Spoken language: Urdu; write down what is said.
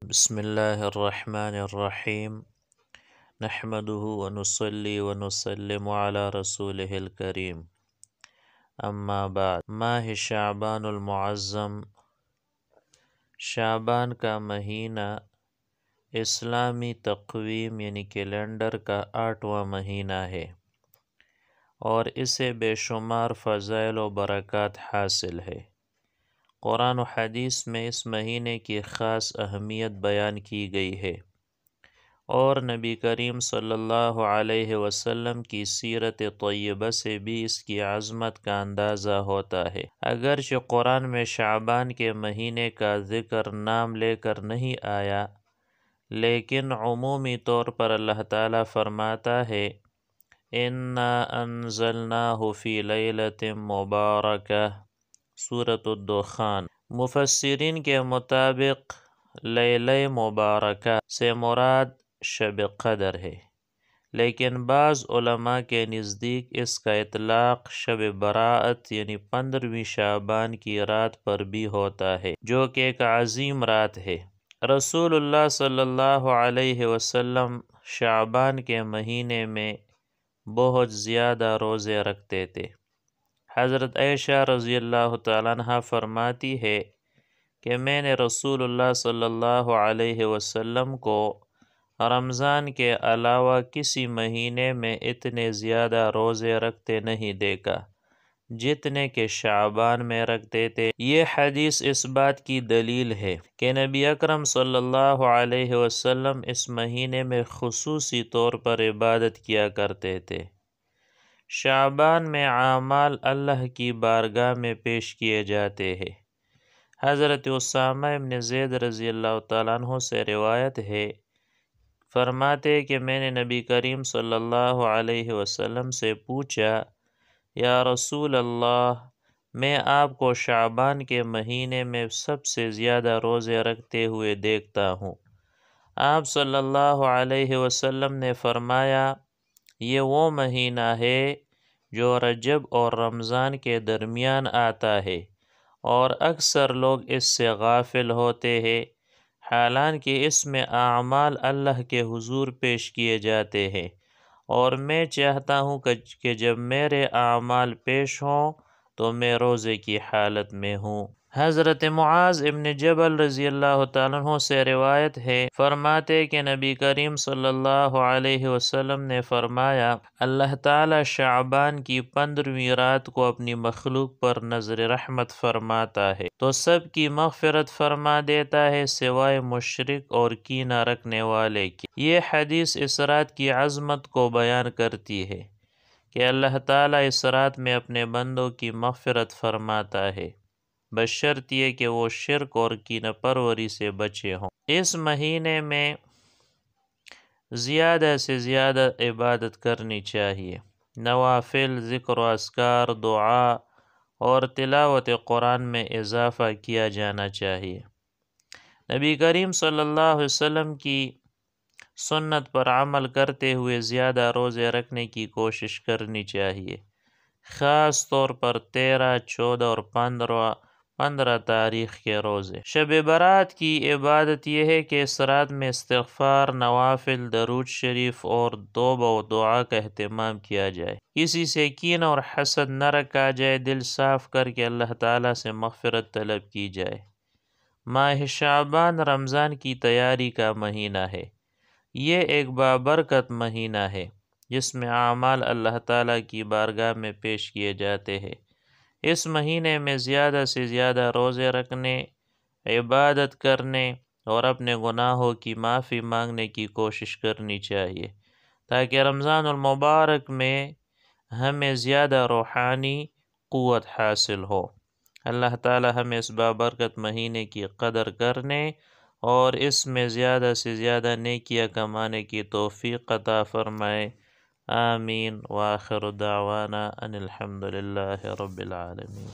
بسم اللہ الرحمن الرحیم نحمده ونصلي ونسلم على رسوله الکریم اما بعد ماہ شعبان المعظم، شعبان کا مہینہ اسلامی تقویم یعنی کیلنڈر کا 8واں مہینہ ہے اور اسے بے شمار فضائل و برکات حاصل ہے۔ قرآن و حدیث میں اس مہینے کی خاص اہمیت بیان کی گئی ہے اور نبی کریم صلی اللہ علیہ وسلم کی سیرت طیبہ سے بھی اس کی عظمت کا اندازہ ہوتا ہے۔ اگرچہ قرآن میں شعبان کے مہینے کا ذکر نام لے کر نہیں آیا، لیکن عمومی طور پر اللہ تعالیٰ فرماتا ہے اِنَّا أَنزَلْنَاهُ فِي لَيْلَةٍ مُبَارَكَةٍ، سورۃ الدخان۔ مفسرین کے مطابق لیلہ مبارکہ سے مراد شب قدر ہے، لیکن بعض علماء کے نزدیک اس کا اطلاق شب برأت یعنی 15ویں شعبان کی رات پر بھی ہوتا ہے، جو کہ ایک عظیم رات ہے۔ رسول اللہ صلی اللہ علیہ وسلم شعبان کے مہینے میں بہت زیادہ روزے رکھتے تھے۔ حضرت عائشہ رضی اللہ تعالیٰ عنہ فرماتی ہے کہ میں نے رسول اللہ صلی اللہ علیہ وسلم کو رمضان کے علاوہ کسی مہینے میں اتنے زیادہ روزے رکھتے نہیں دیکھا جتنے کہ شعبان میں رکھتے تھے۔ یہ حدیث اس بات کی دلیل ہے کہ نبی اکرم صلی اللہ علیہ وسلم اس مہینے میں خصوصی طور پر عبادت کیا کرتے تھے۔ شعبان میں اعمال اللہ کی بارگاہ میں پیش کیے جاتے ہیں۔ حضرت اسامہ بن زید رضی اللہ تعالیٰ عنہ سے روایت ہے، فرماتے کہ میں نے نبی کریم صلی اللہ علیہ وسلم سے پوچھا، یا رسول اللہ، میں آپ کو شعبان کے مہینے میں سب سے زیادہ روزے رکھتے ہوئے دیکھتا ہوں۔ آپ صلی اللہ علیہ وسلم نے فرمایا، یہ وہ مہینہ ہے جو رجب اور رمضان کے درمیان آتا ہے اور اکثر لوگ اس سے غافل ہوتے ہیں، حالانکہ اس میں اعمال اللہ کے حضور پیش کیے جاتے ہیں، اور میں چاہتا ہوں کہ جب میرے اعمال پیش ہوں تو میں روزے کی حالت میں ہوں۔ حضرت معاذ ابن جبل رضی اللہ تعالیٰ عنہ سے روایت ہے، فرماتے کہ نبی کریم صلی اللہ علیہ وسلم نے فرمایا، اللہ تعالیٰ شعبان کی 15ویں رات کو اپنی مخلوق پر نظر رحمت فرماتا ہے تو سب کی مغفرت فرما دیتا ہے سوائے مشرک اور کینہ رکھنے والے کی۔ یہ حدیث اس رات کی عظمت کو بیان کرتی ہے کہ اللہ تعالیٰ اس رات میں اپنے بندوں کی مغفرت فرماتا ہے، بشرط یہ کہ وہ شرک اور کینہ پروری سے بچے ہوں۔ اس مہینے میں زیادہ سے زیادہ عبادت کرنی چاہیے۔ نوافل، ذکر و اذکار، دعا اور تلاوت قرآن میں اضافہ کیا جانا چاہیے۔ نبی کریم صلی اللہ علیہ وسلم کی سنت پر عمل کرتے ہوئے زیادہ روزے رکھنے کی کوشش کرنی چاہیے، خاص طور پر 13، 14 اور 15 تاریخ کے روزے۔ شب برات کی عبادت یہ ہے کہ اس رات میں استغفار، نوافل، درود شریف اور توبہ و دعا کا اہتمام کیا جائے، کسی سے کینہ اور حسد نہ رکھا جائے، دل صاف کر کے اللہ تعالیٰ سے مغفرت طلب کی جائے۔ ماہ شعبان رمضان کی تیاری کا مہینہ ہے۔ یہ ایک بابرکت مہینہ ہے جس میں اعمال اللہ تعالیٰ کی بارگاہ میں پیش کیے جاتے ہیں۔ اس مہینے میں زیادہ سے زیادہ روزے رکھنے، عبادت کرنے اور اپنے گناہوں کی معافی مانگنے کی کوشش کرنی چاہیے تاکہ رمضان المبارک میں ہمیں زیادہ روحانی قوت حاصل ہو۔ اللہ تعالی ہمیں اس بابرکت مہینے کی قدر کرنے اور اس میں زیادہ سے زیادہ نیکیاں کمانے کی توفیق عطا فرمائے۔ آمین۔ وآخر دعوانا ان الحمد للہ رب العالمین۔